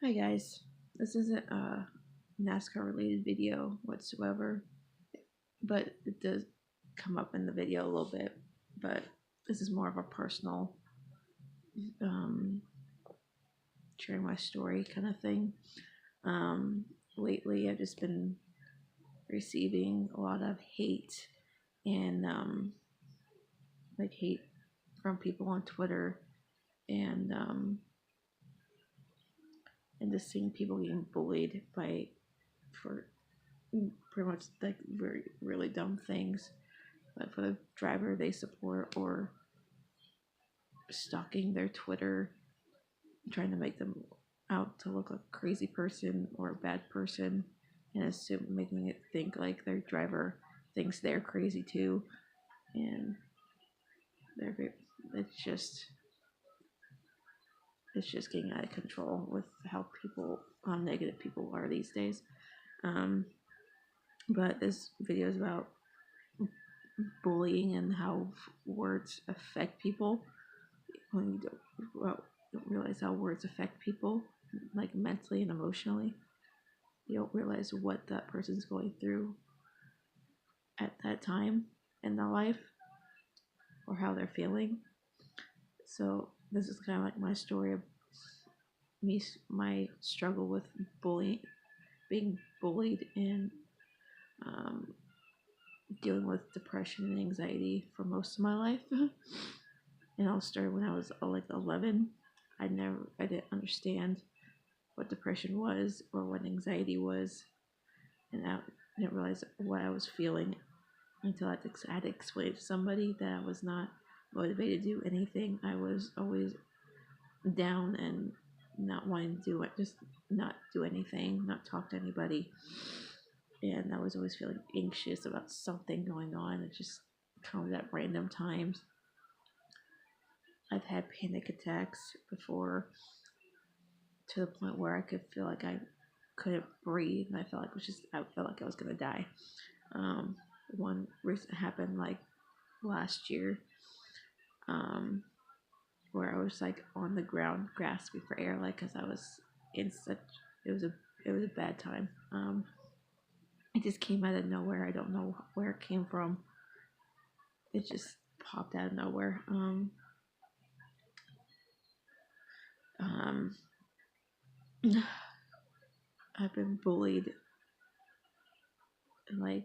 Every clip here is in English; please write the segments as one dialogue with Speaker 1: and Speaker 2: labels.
Speaker 1: Hi guys, this isn't a NASCAR related video whatsoever, but it does come up in the video a little bit. But this is more of a personal, um, sharing my story kind of thing. Um, Lately, I've just been receiving a lot of hate and like hate from people on Twitter and just seeing people getting bullied by for pretty much like very really dumb things, but for the driver they support or stalking their Twitter, trying to make them out to look like a crazy person or a bad person, and assume making it think like their driver thinks they're crazy too, and they're it's just it's just getting out of control with how negative people are these days. Um, but this video is about bullying and how words affect people when you don't realize how words affect people, like mentally and emotionally. You don't realize what that person's going through at that time in their life or how they're feeling. So this is kind of like my story of me, my struggle with bullying, being bullied, and um, dealing with depression and anxiety for most of my life. And all started when I was like 11. I didn't understand what depression was or what anxiety was, and I didn't realize what I was feeling until I had to explain to somebody that I was not motivated to do anything. I was always down and not wanting to do it, just not do anything, not talk to anybody. And I was always feeling anxious about something going on. It just comes at random times. I've had panic attacks before to the point where I could feel like I couldn't breathe, and I felt like I was gonna die. One recent happened like last year, um, where I was like on the ground grasping for air, like because I was in such it was a it was a bad time. It just came out of nowhere. I don't know where it came from. It just popped out of nowhere. Um, I've been bullied, and like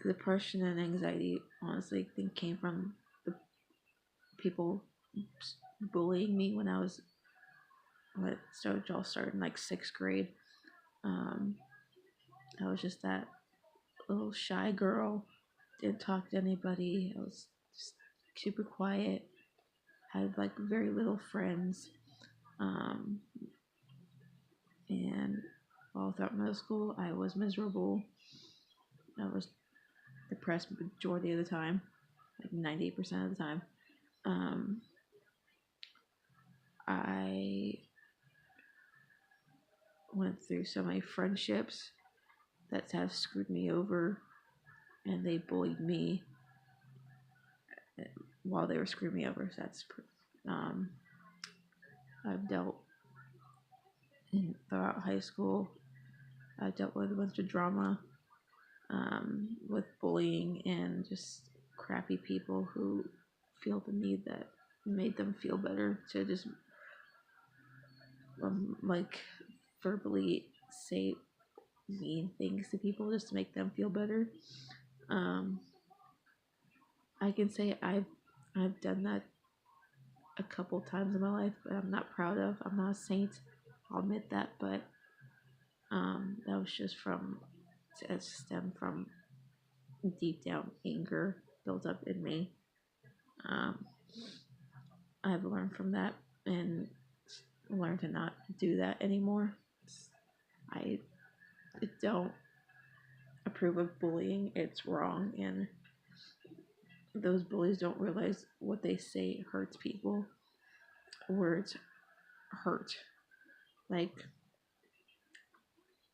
Speaker 1: depression and anxiety. Honestly, I think came from the people bullying me when I was it all started in like sixth grade. Um, I was just that little shy girl, didn't talk to anybody. I was just super quiet, had like very little friends. Um, and all throughout middle school, I was miserable. I was depressed majority of the time, like 98% of the time. Um, I went through so many friendships that have screwed me over, and they bullied me while they were screwing me over. So that's um, I've dealt throughout high school. I dealt with a bunch of drama, with bullying and just crappy people who feel the need that made them feel better to just like verbally say mean things to people just to make them feel better. Um, I can say I've done that a couple times in my life, but I'm not proud of. I'm not a saint. I'll admit that, but that was just it stemmed from deep down anger built up in me. Um, I've learned from that and learned to not do that anymore. I don't approve of bullying. It's wrong, and those bullies don't realize what they say hurts people. Words hurt. Like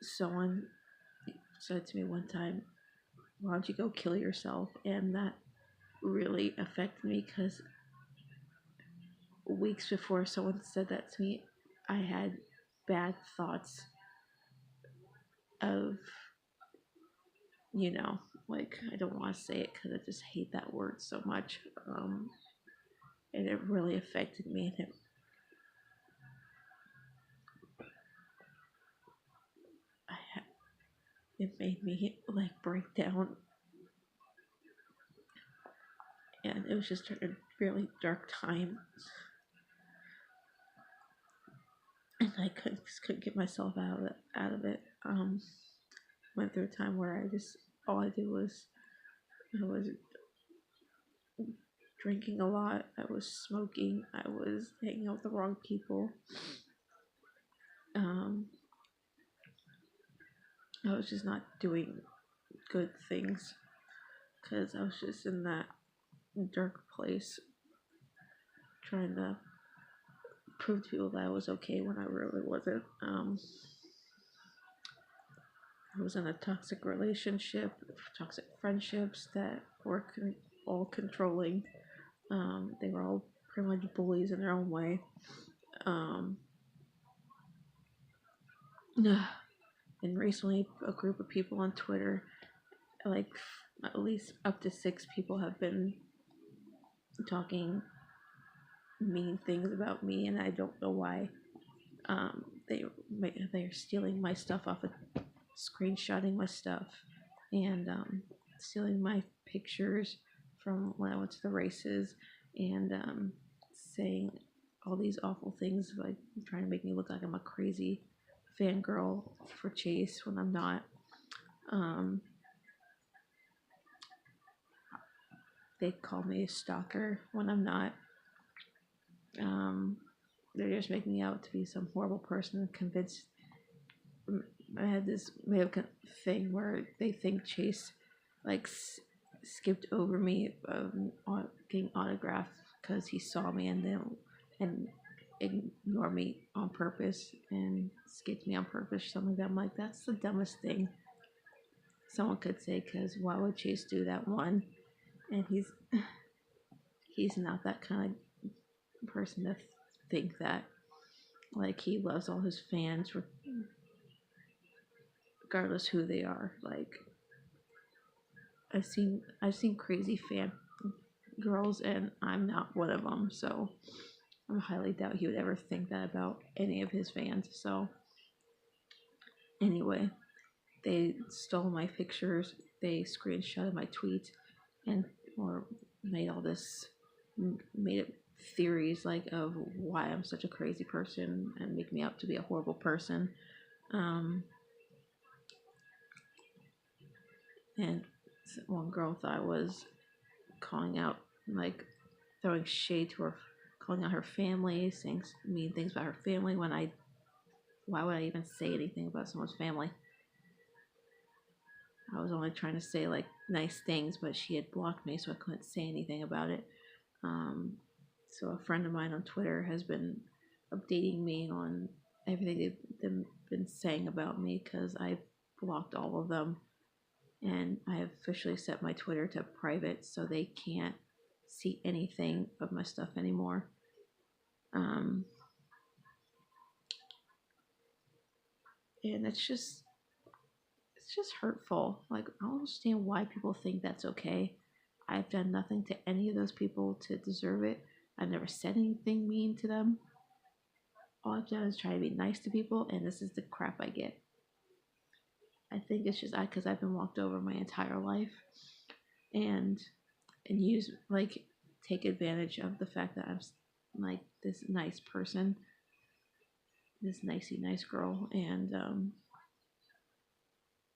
Speaker 1: someone said to me one time, "Why don't you go kill yourself?" And that really affected me because weeks before someone said that to me, I had bad thoughts of, you know, like, I don't want to say it because I just hate that word so much. And it really affected me, and it made me like break down, and it was just a really dark time, and I couldn't get myself out of it. Went through a time where all I did was I was drinking a lot, I was smoking, I was hanging out with the wrong people. Um, I was just not doing good things because I was just in that dark place trying to prove to people that I was okay when I really wasn't. I was in a toxic relationship, toxic friendships that were all controlling. They were all pretty much bullies in their own way. Um, and recently, a group of people on Twitter, like at least up to 6 people, have been talking mean things about me, and I don't know why. They're stealing my stuff off of, screenshotting my stuff, and stealing my pictures from when I went to the races, and saying all these awful things, like trying to make me look like I'm a crazy fangirl for Chase when I'm not. They call me a stalker when I'm not. They're just making me out to be some horrible person, convinced. I had this made up thing where they think Chase like skipped over me getting autographed because he saw me and ignore me on purpose and skipped me on purpose. Something like that. I'm like, that's the dumbest thing someone could say, because why would Chase do that? One, and he's not that kind of person to think that. Like, he loves all his fans regardless who they are. Like, I've seen crazy fan girls, and I'm not one of them. So I highly doubt he would ever think that about any of his fans. So anyway, they stole my pictures. They screenshotted my tweets and or made all this made it theories like of why I'm such a crazy person and make me out to be a horrible person. And one girl thought I was calling out, like throwing shade to her, calling out her family, saying mean things about her family. Why would I even say anything about someone's family? I was only trying to say like nice things, but she had blocked me, so I couldn't say anything about it. So a friend of mine on Twitter has been updating me on everything they've been saying about me, because I blocked all of them, and I have officially set my Twitter to private, so they can't see anything of my stuff anymore. And it's just hurtful. Like, I don't understand why people think that's okay. I've done nothing to any of those people to deserve it. I've never said anything mean to them. All I've done is try to be nice to people, and this is the crap I get. I think it's just because I've been walked over my entire life, and use like take advantage of the fact that I'm like this nice person, this nicey nice girl, and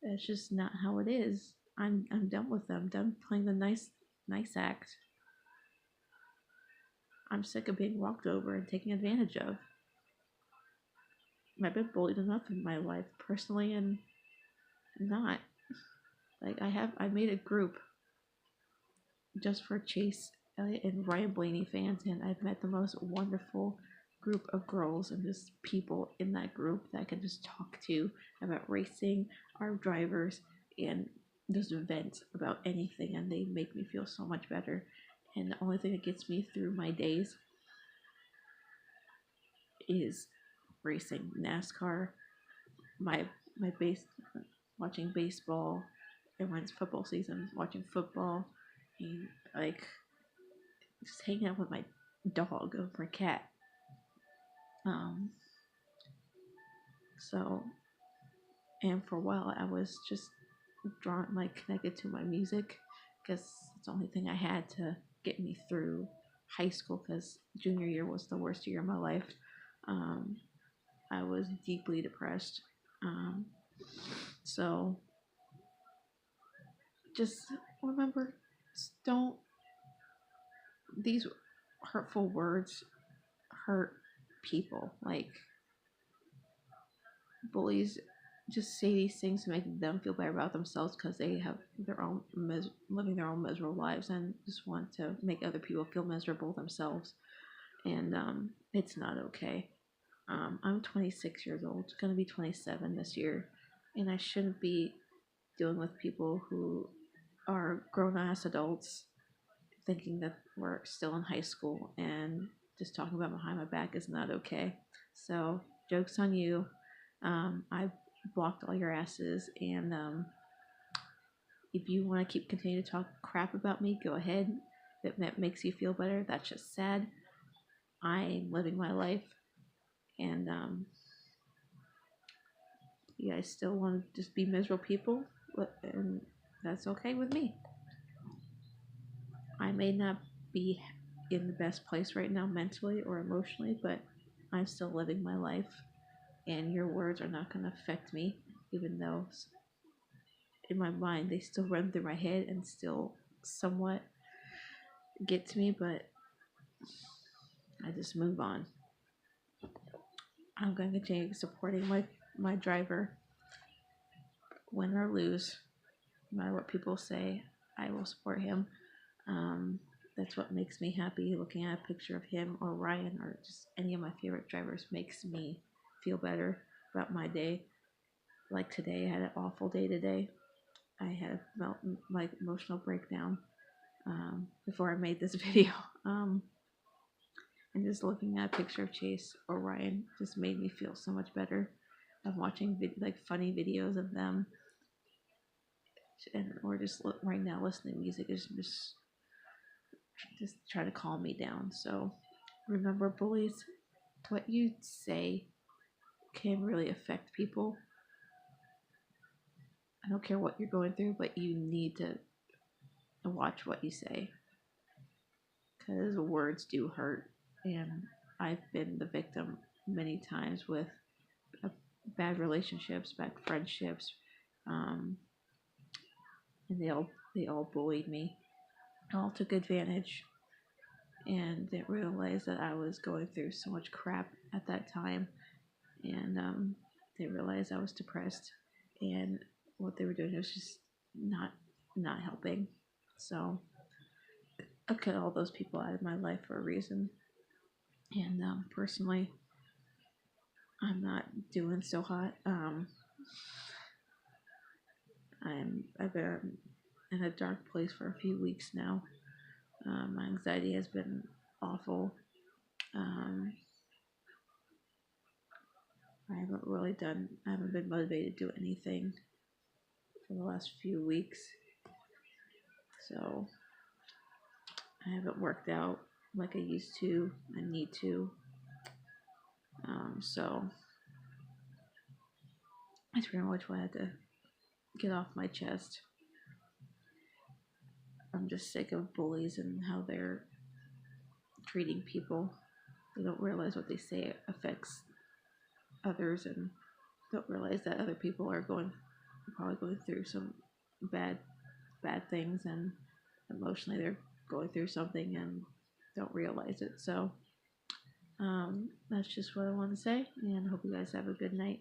Speaker 1: that's just not how it is. I'm done with them. I'm done playing the nice act. I'm sick of being walked over and taken advantage of. I've been bullied enough in my life, personally and not. Like, I made a group just for Chase Elliott and Ryan Blaney fans, and I've met the most wonderful group of girls and just people in that group that I can just talk to about racing, our drivers, and just vent about anything, and they make me feel so much better. And the only thing that gets me through my days is racing, NASCAR, my my base watching baseball, and when it's football season, watching football, and like just hanging out with my dog or my cat. Um, so and for a while I was just drawn connected to my music because it's the only thing I had to get me through high school because junior year was the worst year of my life. Um, I was deeply depressed. Um, so just remember, don't these hurtful words hurt people. Like bullies just say these things to make them feel better about themselves because they have their own living their own miserable lives and just want to make other people feel miserable themselves. And it's not okay. I'm 26 years old, going to be 27 this year, and I shouldn't be dealing with people who are grown ass adults thinking that we're still in high school and just talking about behind my back is not okay. So, joke's on you. I blocked all your asses, and if you want to continue to talk crap about me, go ahead. If that makes you feel better, that's just sad. I'm living my life, and you guys still want to just be miserable people, and that's okay with me. I may not be in the best place right now mentally or emotionally, but I'm still living my life, and your words are not going to affect me, even though in my mind they still run through my head and still somewhat get to me, but I just move on. I'm going to continue supporting my driver, win or lose, no matter what people say. I will support him. Um, that's what makes me happy. Looking at a picture of him or Ryan or just any of my favorite drivers makes me feel better about my day. Like today, I had an awful day today. I had a emotional breakdown before I made this video. And just looking at a picture of Chase or Ryan just made me feel so much better. I'm watching funny videos of them, and or just right now listening to music is just try to calm me down. So remember, bullies, what you say can really affect people. I don't care what you're going through, but you need to watch what you say because words do hurt, and I've been the victim many times with bad relationships, bad friendships, um, and they all bullied me, all took advantage, and didn't realize that I was going through so much crap at that time, and they realized I was depressed, and what they were doing was just not helping. So I cut all those people out of my life for a reason, and personally, I'm not doing so hot. I've been in a dark place for a few weeks now. My anxiety has been awful. Um, I haven't been motivated to do anything for the last few weeks. So I haven't worked out like I used to. I need to. So that's pretty much what I had to get off my chest. I'm just sick of bullies and how they're treating people. They don't realize what they say affects others and don't realize that other people are probably going through some bad things and emotionally they're going through something and don't realize it. So that's just what I want to say, and I hope you guys have a good night.